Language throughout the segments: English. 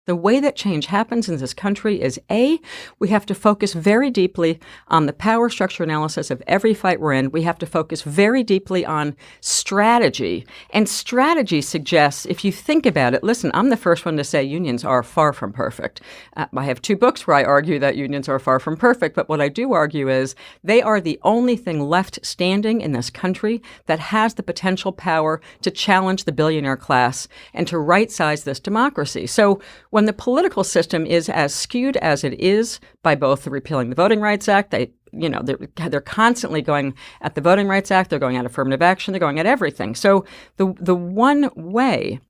The way that change happens in this country is A, we have to focus very deeply on the power structure analysis of every fight we're in. We have to focus very deeply on strategy. And strategy suggests, if you think about it, listen, I'm the first one to say unions are far from perfect. I have 2 books where I argue that unions are far from perfect, but what I do argue is they are the only thing left standing in this country that has the potential power to challenge the billionaire class and to right-size this democracy. So when the political system is as skewed as it is by both the repealing the Voting Rights Act, they're constantly going at the Voting Rights Act, they're going at affirmative action, they're going at everything. So the one way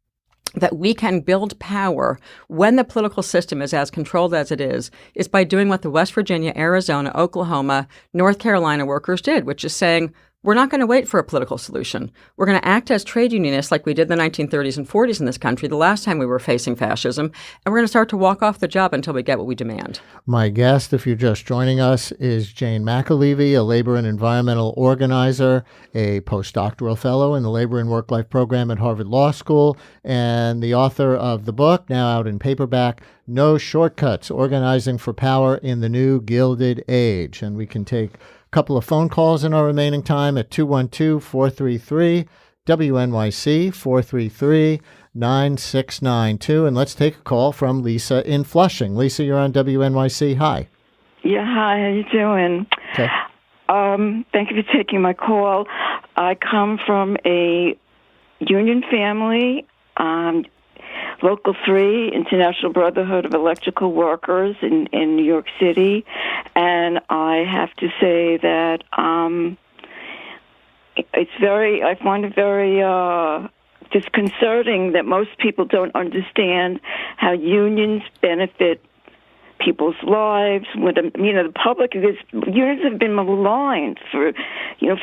that we can build power when the political system is as controlled as it is by doing what the West Virginia, Arizona, Oklahoma, North Carolina workers did, which is saying, we're not going to wait for a political solution. We're going to act as trade unionists like we did in the 1930s and 40s in this country, the last time we were facing fascism, and we're going to start to walk off the job until we get what we demand. My guest, if you're just joining us, is Jane McAlevey, a labor and environmental organizer, a postdoctoral fellow in the Labor and Work-Life program at Harvard Law School, and the author of the book, now out in paperback, No Shortcuts, Organizing for Power in the New Gilded Age. And we can take couple of phone calls in our remaining time at 212-433-WNYC, 433-9692. And let's take a call from Lisa in Flushing. Lisa, you're on WNYC. Hi. Yeah, hi. How you doing? Okay. Thank you for taking my call. I come from a union family, Local 3, International Brotherhood of Electrical Workers in New York City. And I have to say that I find it very disconcerting that most people don't understand how unions benefit people's lives. The public, because unions have been maligned for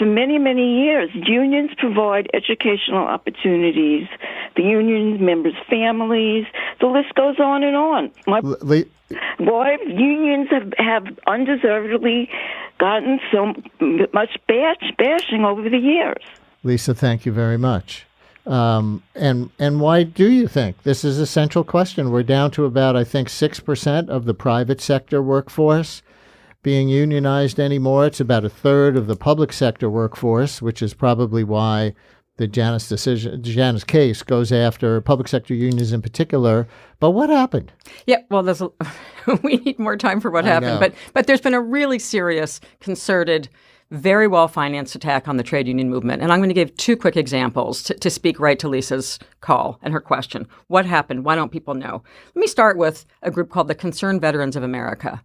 many, many years. Unions provide educational opportunities. The union members' families. The list goes on and on. Why unions have undeservedly gotten so much bashing over the years. Lisa, thank you very much. And why do you think? This is a central question. We're down to about, I think, 6% of the private sector workforce being unionized anymore. It's about a third of the public sector workforce, which is probably why the Janus case goes after public sector unions in particular. But what happened? Yeah, well, we need more time for what happened. But there's been a really serious, concerted, very well-financed attack on the trade union movement. And I'm going to give 2 quick examples to speak right to Lisa's call and her question. What happened? Why don't people know? Let me start with a group called the Concerned Veterans of America.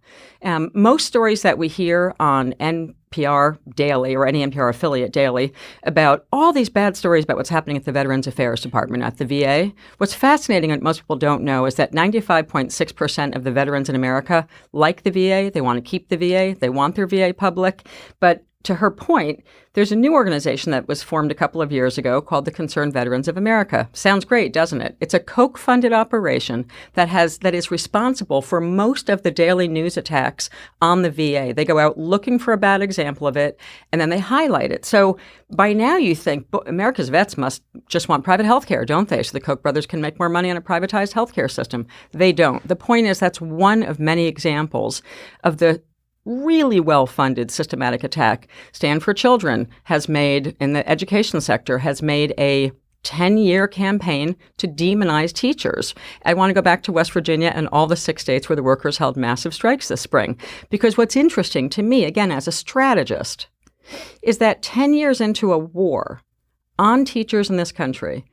Most stories that we hear on NPR Daily or any NPR affiliate daily about all these bad stories about what's happening at the Veterans Affairs Department at the VA. What's fascinating and most people don't know is that 95.6% of the veterans in America like the VA. They want to keep the VA. They want their VA public. But to her point, there's a new organization that was formed a couple of years ago called the Concerned Veterans of America. Sounds great, doesn't it? It's a Koch-funded operation that is responsible for most of the daily news attacks on the VA. They go out looking for a bad example of it, and then they highlight it. So by now you think America's vets must just want private health care, don't they? So the Koch brothers can make more money on a privatized healthcare system. They don't. The point is that's one of many examples of the really well-funded systematic attack. Stand for Children has made, in the education sector, has made a 10-year campaign to demonize teachers. I want to go back to West Virginia and all the 6 states where the workers held massive strikes this spring. Because what's interesting to me, again, as a strategist, is that 10 years into a war on teachers in this country,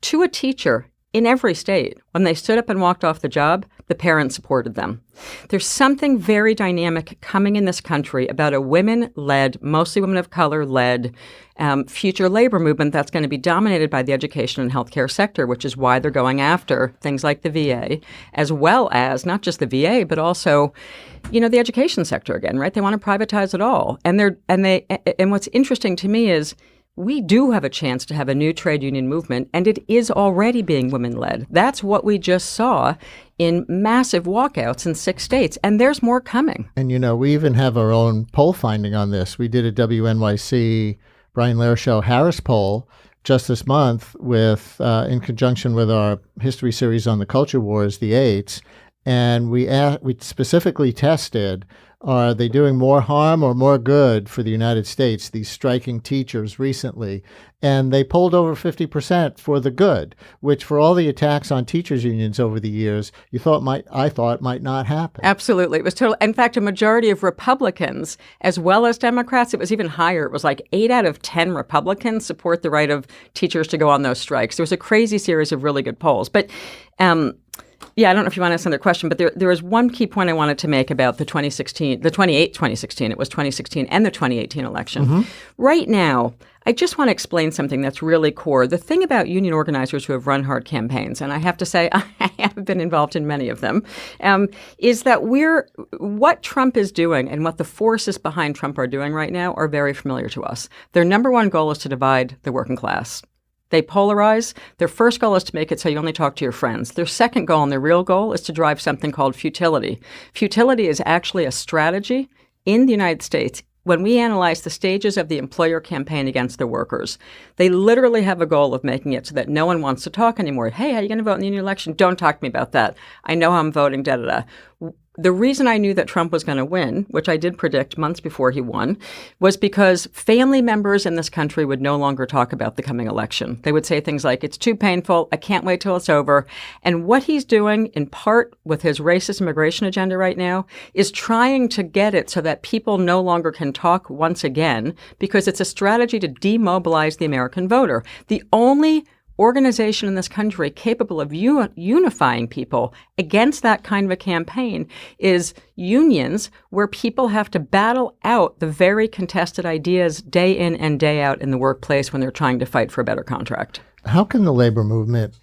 to a teacher in every state, when they stood up and walked off the job, the parents supported them. There's something very dynamic coming in this country about a women-led, mostly women of color-led future labor movement that's going to be dominated by the education and healthcare sector, which is why they're going after things like the VA, as well as not just the VA, but also, the education sector again, right? They want to privatize it all. And what's interesting to me is we do have a chance to have a new trade union movement, and it is already being women-led. That's what we just saw in massive walkouts in 6 states, and there's more coming. And, we even have our own poll finding on this. We did a WNYC Brian Lehrer Show Harris poll just this month with, in conjunction with our history series on the culture wars, the eights, and we specifically tested, are they doing more harm or more good for the United States, these striking teachers recently? And they polled over 50% for the good, which for all the attacks on teachers' unions over the years, I thought might not happen. Absolutely. It was total. In fact, a majority of Republicans, as well as Democrats, it was even higher. It was like 8 out of 10 Republicans support the right of teachers to go on those strikes. There was a crazy series of really good polls. But yeah, I don't know if you want to ask another question, but there was one key point I wanted to make about the 2016 and the 2018 election. Mm-hmm. Right now, I just want to explain something that's really core. The thing about union organizers who have run hard campaigns, and I have to say I have been involved in many of them, is that what Trump is doing and what the forces behind Trump are doing right now are very familiar to us. Their number one goal is to divide the working class. They polarize. Their first goal is to make it so you only talk to your friends. Their second goal and their real goal is to drive something called futility. Futility is actually a strategy in the United States. When we analyze the stages of the employer campaign against their workers, they literally have a goal of making it so that no one wants to talk anymore. Hey, how are you going to vote in the union election? Don't talk to me about that. I know how I'm voting, da-da-da. The reason I knew that Trump was going to win, which I did predict months before he won, was because family members in this country would no longer talk about the coming election. They would say things like, it's too painful, I can't wait till it's over. And what he's doing, in part with his racist immigration agenda right now, is trying to get it so that people no longer can talk once again, because it's a strategy to demobilize the American voter. The only organization in this country capable of unifying people against that kind of a campaign is unions, where people have to battle out the very contested ideas day in and day out in the workplace when they're trying to fight for a better contract. How can the labor movement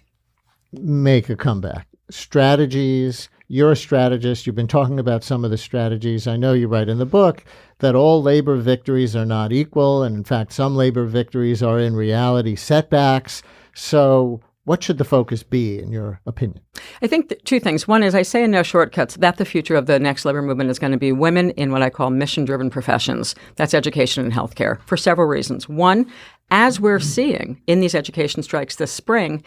make a comeback? Strategies. You're a strategist. You've been talking about some of the strategies. I know you write in the book that all labor victories are not equal, and in fact, some labor victories are in reality setbacks. So what should the focus be, in your opinion? I think two things. One is, I say in No Shortcuts that the future of the next labor movement is going to be women in what I call mission-driven professions. That's education and healthcare, for several reasons. One, as we're seeing in these education strikes this spring,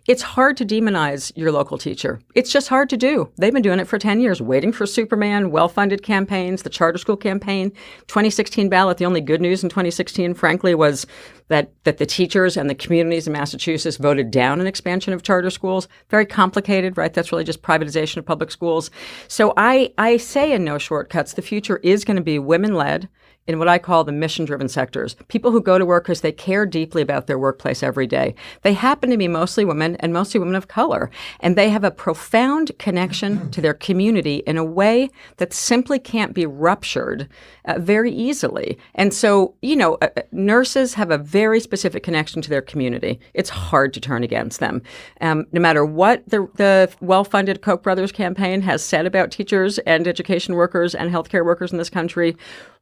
it's hard to demonize your local teacher. It's just hard to do. They've been doing it for 10 years, waiting for Superman, well-funded campaigns, the charter school campaign, 2016 ballot. The only good news in 2016, frankly, was that the teachers and the communities in Massachusetts voted down an expansion of charter schools. Very complicated, right? That's really just privatization of public schools. So I say in No Shortcuts, the future is going to be women-led in what I call the mission-driven sectors, people who go to work because they care deeply about their workplace every day. They happen to be mostly women and mostly women of color, and they have a profound connection to their community in a way that simply can't be ruptured very easily. And so, nurses have a very specific connection to their community. It's hard to turn against them. No matter what the well-funded Koch brothers campaign has said about teachers and education workers and healthcare workers in this country,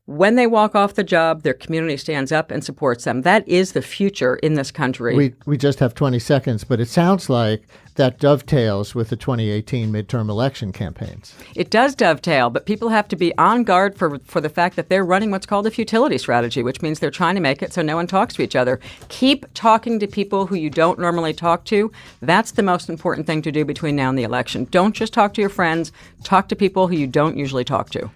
when they walk off the job, their community stands up and supports them. That is the future in this country. We just have 20 seconds, but it sounds like that dovetails with the 2018 midterm election campaigns. It does dovetail, but people have to be on guard for the fact that they're running what's called a futility strategy, which means they're trying to make it so no one talks to each other. Keep talking to people who you don't normally talk to. That's the most important thing to do between now and the election. Don't just talk to your friends. Talk to people who you don't usually talk to.